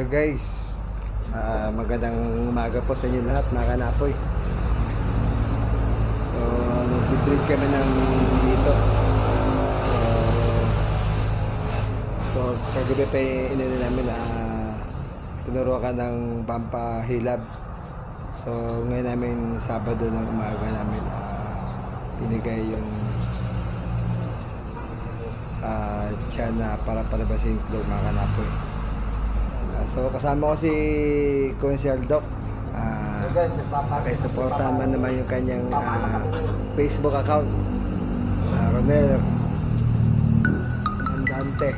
Hello guys, magandang umaga po sa inyo lahat mga kanapoy. So, nag-breed kami ng dito. So kagabi pa inili namin na tinuruan ng pampahilab. So ngayon namin Sabado ng umaga namin pinigay yung tiyan na para palabasin yung itlog mga kanapoy. So kasama ko si Consiel Doc. Pakisuportahan man naman yung kanyang Facebook account, Ronel Andante,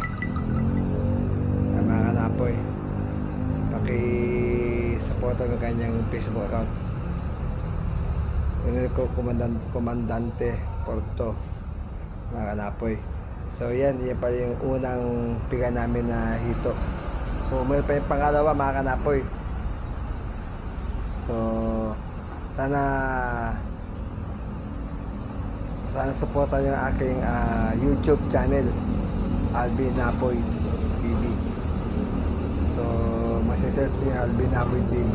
mga kanapoy. Pakisuportahan yung kanyang Facebook account, Ronel ko Comandante Porto, mga kanapoy. So yan pala yung unang piga namin na hito. So mayroon pa yung pangalawa mga kanapoy. So sana supportan yung aking YouTube channel, Alvin Napoy TV. So masisearch yung Alvin Napoy TV,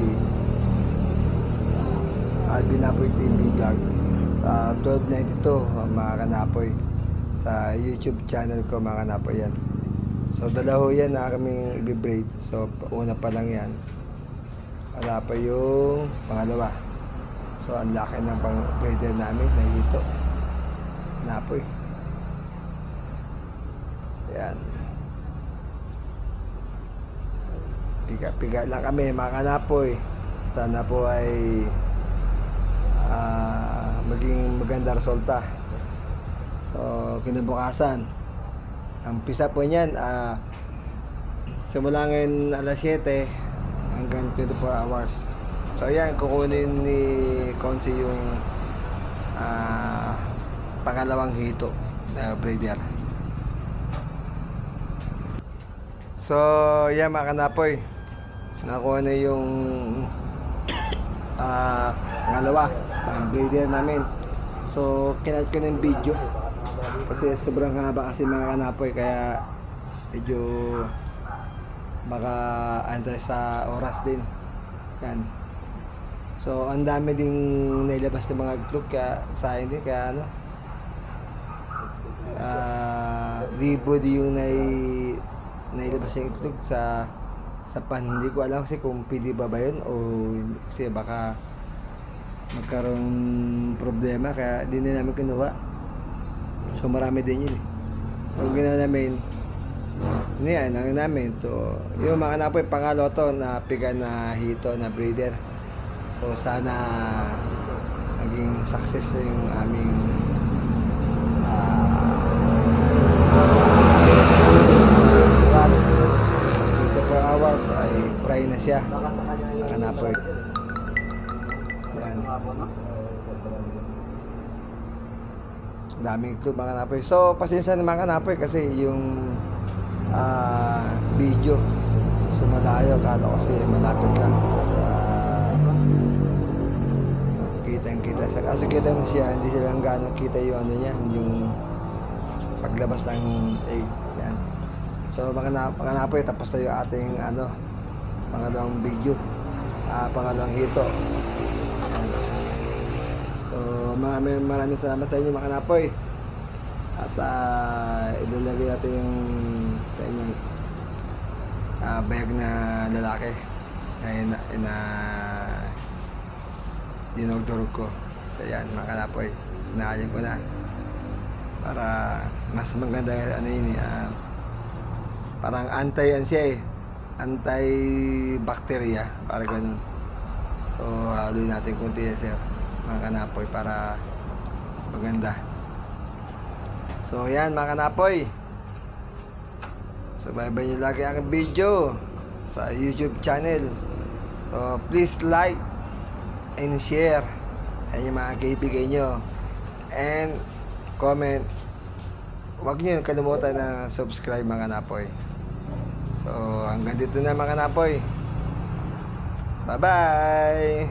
Alvin Napoy TV vlog 1292 mga kanapoy sa YouTube channel ko mga kanapoy yan. So dalaho yan na kaming i-braid. So una pa lang yan, wala pa yung pangalawa. So ang laki ng pang braider namin na hito napoy. Yan, piga lang kami mga kanapoy. Sana po ay maging maganda resulta. So kinabukasan ang pisa po niyan, simula ngayon alas 7 hanggang 24 hours. So ayan, kukunin ni Consi yung pangalawang hito na braider. So ayan mga kanapoy, nakuha na yung pangalawa ng braider namin. So kinat ko ng video kasi sobrang haba kasi mga kanapoy, kaya medyo maka-antay sa oras din yan. So ang dami ding nailabas ng mga itlog kaya sayang din, kaya libo di yung nailabas yung itlog sa pan. Hindi ko alam kasi kung pwede ba yun o kasi baka magkaroon problema, kaya di na namin kinuha. So marami din yun. So ginawa namin yan ang namin. So yung mga kanapoy, pangalo to na piga na hito na breeder. So sana maging success yung aming last 24 hours ay fry na siya mga kanapoy. Yan, daming itlog mga kanapoy. So pasensya na mga kanapoy kasi yung video sumalayo, kala kasi malapit lang. Kitang-kita sa kaso, kita mo siya, hindi silang gano'ng kita yung niya, yung paglabas ng egg. Yan. So mga kanapoy, tapos na yung ating pangalawang video, pangalawang hito. Yan. So maraming salamat sa inyo mga kanapoy. At ilalagay natin yung kanyang bayag na lalaki na dinudurog ko. So yan mga kanapoy, sinakayan ko na para mas maganda parang siya anti-bacteria, para ganun. So haluin natin kunti yan sir mga kanapoy para maganda. So yan mga kanapoy, so bye-bye nyo lagi ang video sa YouTube channel. So please like and share sa inyo mga kaibigan nyo, and comment. Huwag nyo kalimutan na subscribe mga kanapoy. So hanggang dito na mga kanapoy, bye bye.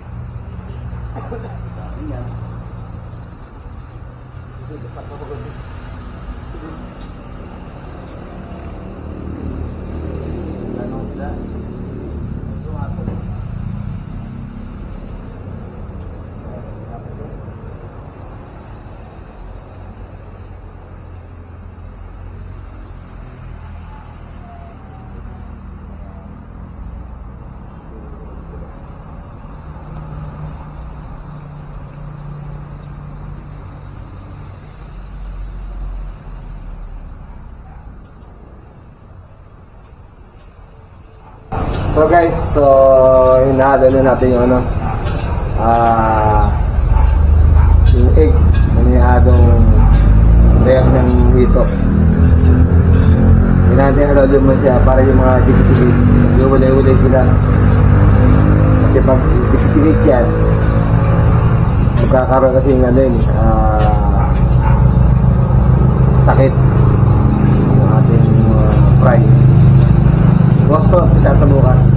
So guys, so hinahalo na natin yung ano, yung egg na nihadong layer ng hito. Hinahalo mo siya para yung mga dikit-dikit, iwalay-walay sila. Kasi pag dikit-dikit yan, magkakaroon kasi yung ano yun, sakit yung ating fry. Gusto, pisa ito bukas.